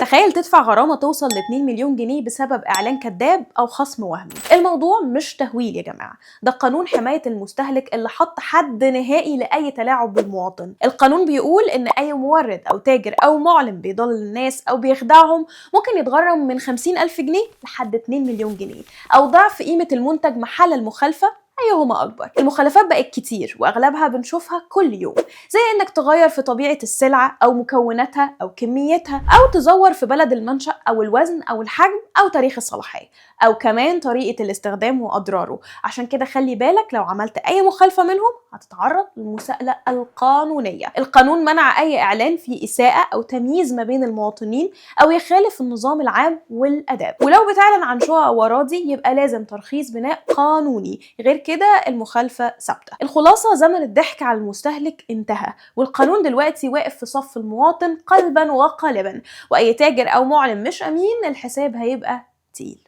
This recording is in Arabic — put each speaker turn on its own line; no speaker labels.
تخيل تدفع غرامة توصل ل 2 مليون جنيه بسبب إعلان كذاب أو خصم وهمي. الموضوع مش تهويل يا جماعة، ده قانون حماية المستهلك اللي حط حد نهائي لأي تلاعب بالمواطن. القانون بيقول إن أي مورد أو تاجر أو معلن بيضل الناس أو بيخدعهم ممكن يتغرم من 50,000 جنيه لحد 2 مليون جنيه أو ضعف قيمة المنتج محل المخالفة أيهما أكبر. المخالفات بقت كتير وأغلبها بنشوفها كل يوم، زي إنك تغير في طبيعة السلعة أو مكوناتها أو كميتها، أو تزور في بلد المنشأ أو الوزن أو الحجم أو تاريخ الصلاحية، أو كمان طريقة الاستخدام وأضراره. عشان كده خلي بالك، لو عملت أي مخالفة منهم هتتعرض للمساءلة القانونية. القانون منع أي إعلان فيه إساءة أو تمييز ما بين المواطنين أو يخالف النظام العام والآداب. ولو بتعلن عن شقق أو أراضي يبقى لازم ترخيص بناء قانوني، غير كده المخالفة ثابتة. الخلاصة، زمن الضحك على المستهلك انتهى، والقانون دلوقتي واقف في صف المواطن قلبا وقالبا، وأي تاجر أو معلن مش أمين الحساب هيبقى تقيل.